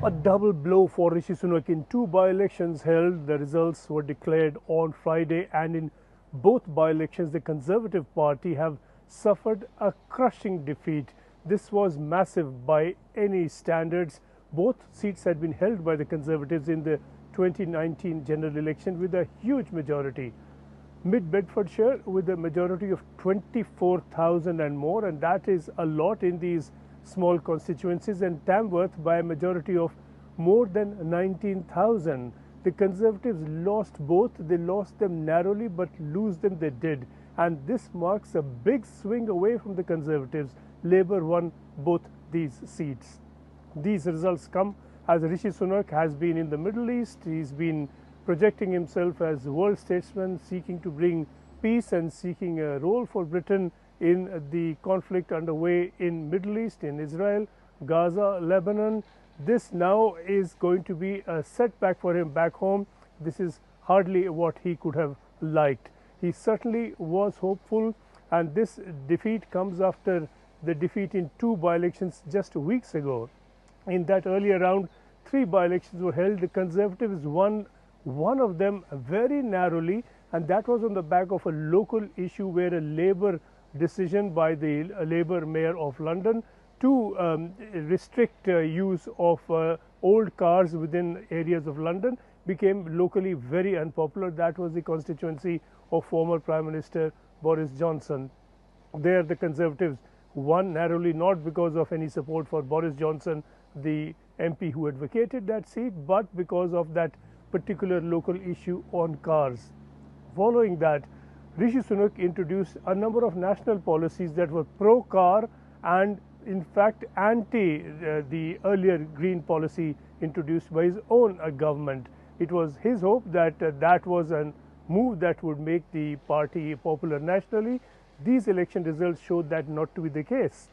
A double blow for Rishi Sunak. In two by-elections held, the results were declared on Friday, and in both by-elections the Conservative Party have suffered a crushing defeat. This was massive by any standards. Both seats had been held by the Conservatives in the 2019 general election with a huge majority. Bedfordshire with a majority of 24,000 and more, and that is a lot in these small constituencies, and Tamworth by a majority of more than 19,000. The Conservatives lost both. They lost them narrowly, but lose them they did. And this marks a big swing away from the Conservatives. Labour won both these seats. These results come as Rishi Sunak has been in the Middle East. He's been projecting himself as world statesman, seeking to bring peace and seeking a role for Britain in the conflict underway in Middle East, in Israel, Gaza, Lebanon. This now is going to be a setback for him back home. This is hardly what he could have liked. He certainly was hopeful, and this defeat comes after the defeat in two by-elections just weeks ago. In that earlier round, three by-elections were held. The Conservatives won one of them very narrowly, and that was on the back of a local issue where a Labour decision by the Labour Mayor of London to restrict use of old cars within areas of London became locally very unpopular. That was the constituency of former Prime Minister Boris Johnson. There the Conservatives won narrowly, not because of any support for Boris Johnson, the MP who had vacated that seat, but because of that particular local issue on cars. Following that, Rishi Sunak introduced a number of national policies that were pro-car and in fact anti the earlier green policy introduced by his own government. It was his hope that that was a move that would make the party popular nationally. These election results showed that not to be the case.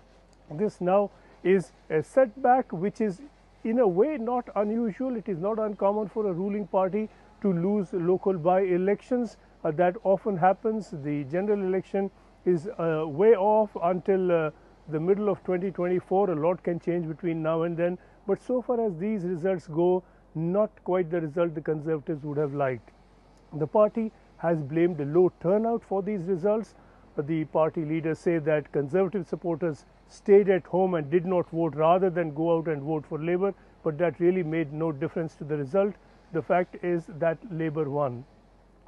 This now is a setback which is in a way not unusual. It is not uncommon for a ruling party to lose local by-elections. That often happens. The general election is way off until the middle of 2024. A lot can change between now and then, but so far as these results go, not quite the result the Conservatives would have liked. The party has blamed the low turnout for these results. The party leaders say that Conservative supporters stayed at home and did not vote rather than go out and vote for Labour, but that really made no difference to the result. The fact is that Labour won.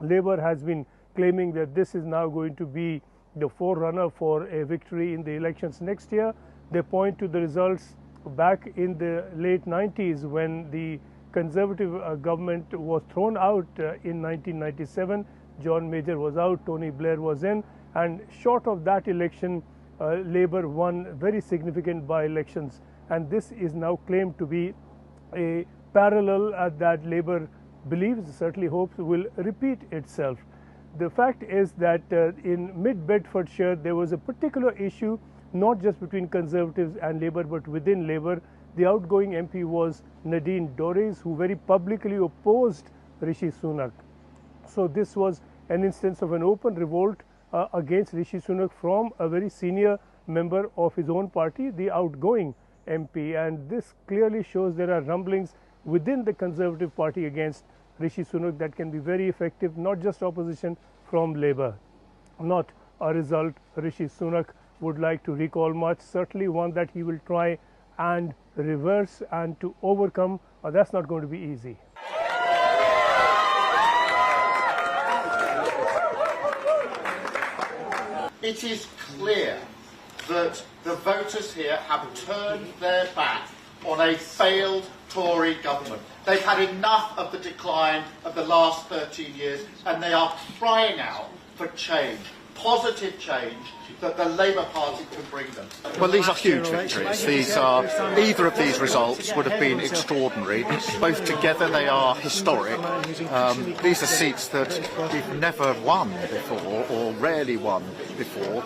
Labour has been claiming that this is now going to be the forerunner for a victory in the elections next year. They point to the results back in the late 90s when the Conservative government was thrown out in 1997. John Major was out, Tony Blair was in, and short of that election, Labour won very significant by-elections, and this is now claimed to be a parallel that Labour believes, certainly hopes, will repeat itself. The fact is that in Bedfordshire there was a particular issue, not just between Conservatives and Labour, but within Labour. The outgoing MP was Nadine Dorries, who very publicly opposed Rishi Sunak. So this was an instance of an open revolt against Rishi Sunak from a very senior member of his own party, the outgoing MP, and this clearly shows there are rumblings within the Conservative Party against Rishi Sunak that can be very effective, not just opposition from Labour. Not a result Rishi Sunak would like to recall much, certainly one that he will try and reverse and to overcome. That's not going to be easy. It is clear that the voters here have turned their back on a failed Tory government. They've had enough of the decline of the last 13 years, and they are crying out for change, positive change that the Labour Party can bring them. Well, these are huge victories. Either of these results would have been extraordinary. Both together they are historic. These are seats that we've never won before, or rarely won before.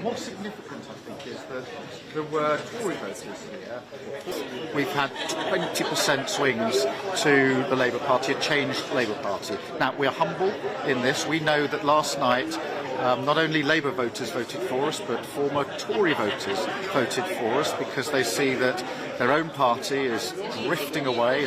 More significant, I think, is that there were Tory voters here. We've had 20% swings to the Labour Party, a changed Labour Party. Now, we're humble in this. We know that last night Not only Labour voters voted for us, but former Tory voters voted for us because they see that their own party is drifting away.